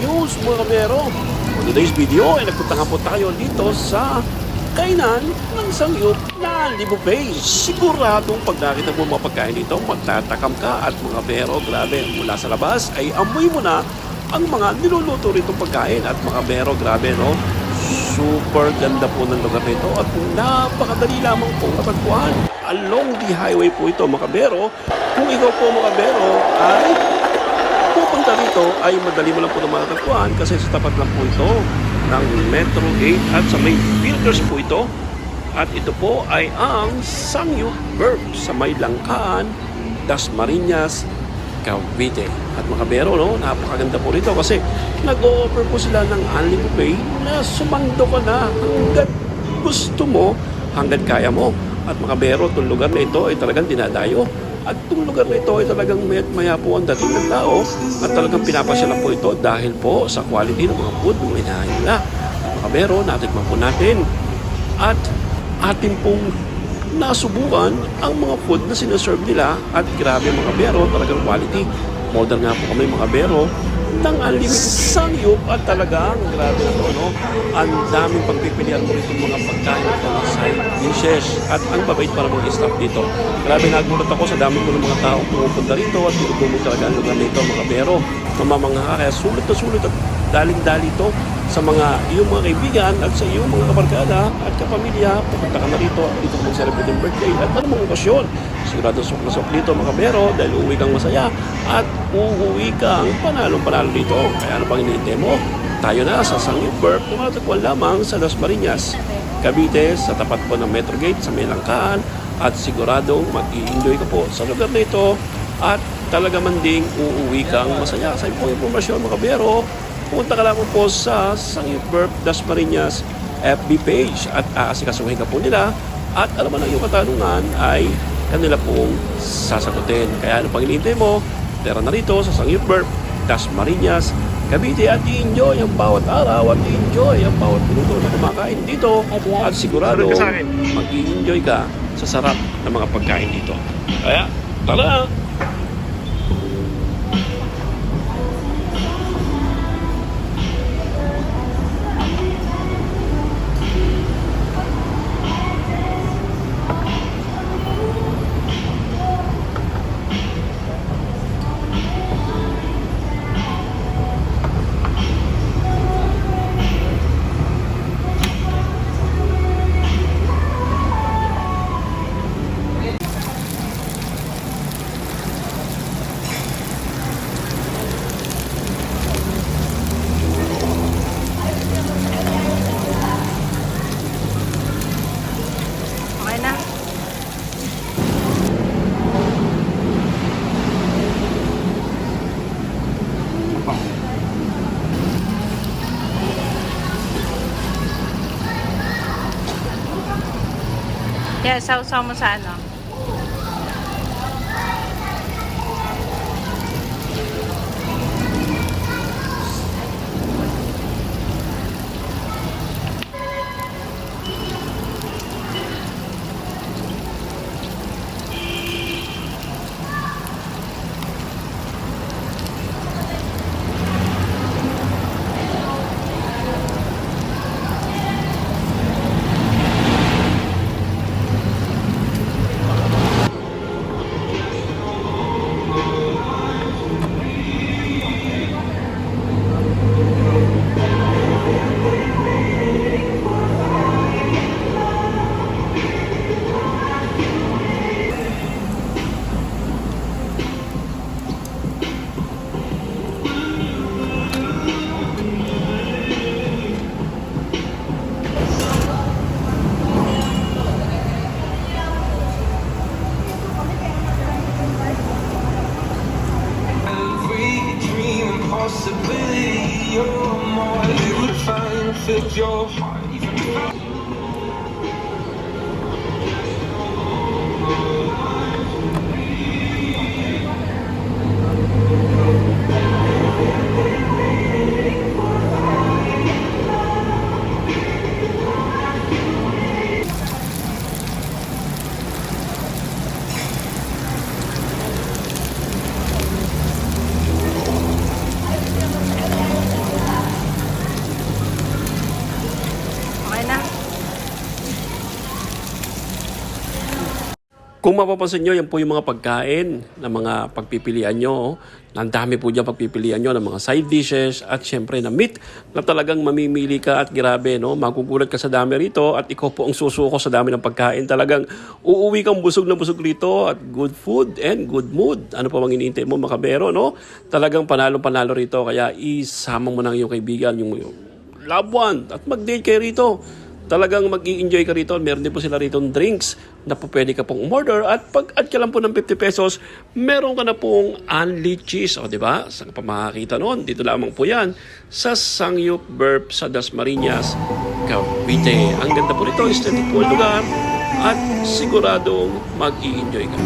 news mga kabiyero. For today's video ay nagpunta nga po tayo dito sa kainan ng sangyup na Libo Bay. Siguradong pag nakita mo mga pagkain dito, magtatakam ka at mga kabiyero, grabe, mula sa labas ay amoy mo na ang mga niluluto rito pagkain at mga kabiyero, grabe no. Super ganda po ng lugar nito at napakadali lamang po matagpuan. Along the highway po ito mga kabiyero. Kung ikaw po mga kabiyero ay pupunta rito ay madali mo lang po na matatagpuan kasi sa tapat lang po ito ng Metro 8 at sa may Builders po ito. At ito po ay ang Sangyup Burp sa may Langkaan, Dasmariñas, Cavite. At mga kabiyero, no, napakaganda po rito kasi nag-o-offer po sila ng Unli Buffet na sumando ka na hanggat gusto mo, hanggat kaya mo. At mga kabiyero, itong lugar na ito ay talagang dinadayo. At itong lugar na ito ay talagang maya po ang dating ng tao at talagang pinapasyalan po ito dahil po sa quality ng mga food ng inahin nila. At mga kabiyero, natikman po natin at atin pong nasubukan ang mga food na sinaserve nila at grabe mga kabiyero, talagang quality. Modern nga po kami mga kabiyero ng unlimited sangyup at talagang grabe na to, no? Ang daming pagpipilian mo rito mga pagkain at mga side dishes at ang babait para mga staff dito. Grabe, nagulat ako sa dami ko ng mga tao pumupunta rito at tinutulong talaga ang lugar nito mga kabiyero. Mamamangha kaya sulit na sulit at daling-dali ito sa mga iyong mga kaibigan at sa iyong mga kabarkada at kapamilya. Pupunta ka na rito at dito kung celebrate ng birthday at anumang okasyon. Sigurado sok na sok dito mga kabiyero dahil uuwi kang masaya at uuwi kang panalong-panalo dito. Kaya ano pang hinihintay mo? Tayo na sa Sangyup Burp na matatagpuan lamang sa Dasmariñas, Cavite, sa tapat po ng Metro Gate sa may Langkaan at siguradong mag-i-enjoy ka po sa lugar na ito at talaga man ding uuwi kang masaya. Sa iyong impormasyon mga kabiyero, pumunta ka lamang po sa Sangyup Burp Dasmariñas FB page at aasikasuhin ka po nila at alam mo na yung katanungan ay kanila pong sasagutin. Kaya ano pang hinihintay mo? Tara na rito sa Sangyup Burp Dasmariñas, Cavite at i-enjoy ang bawat araw at i-enjoy ang bawat minuto na kumakain dito at sigurado mag-i-enjoy ka sa sarap ng mga pagkain dito. Kaya tara! Okay na. Yeah, sausaw mo sa ano? Possibility, you're more. You would find fit your heart. Kung mapapansin nyo, yan po yung mga pagkain na mga pagpipilian nyo. Ang dami po dyan pagpipilian nyo ng mga side dishes at syempre na meat na talagang mamimili ka at grabe, no? Magugulat ka sa dami rito at ikaw po ang susuko sa dami ng pagkain. Talagang uuwi kang busog na busog rito at good food and good mood. Ano pa bang iniintay mo, makabero, no? Talagang panalo-panalo rito. Kaya isama mo na yung kaibigan, yung loved one at mag-date kayo rito. Talagang mag-i-enjoy ka rito. Meron din po sila rito drinks na po pwede ka pong umorder at pag-add ka lang po ng 50 pesos, meron ka na pong unli cheese. O, diba? Saan ka pa makakita noon? Dito lamang po yan sa Sangyup Burp sa Dasmariñas, Cavite. Ang ganda po nito, aesthetic po ang lugar at siguradong mag-i-enjoy ka.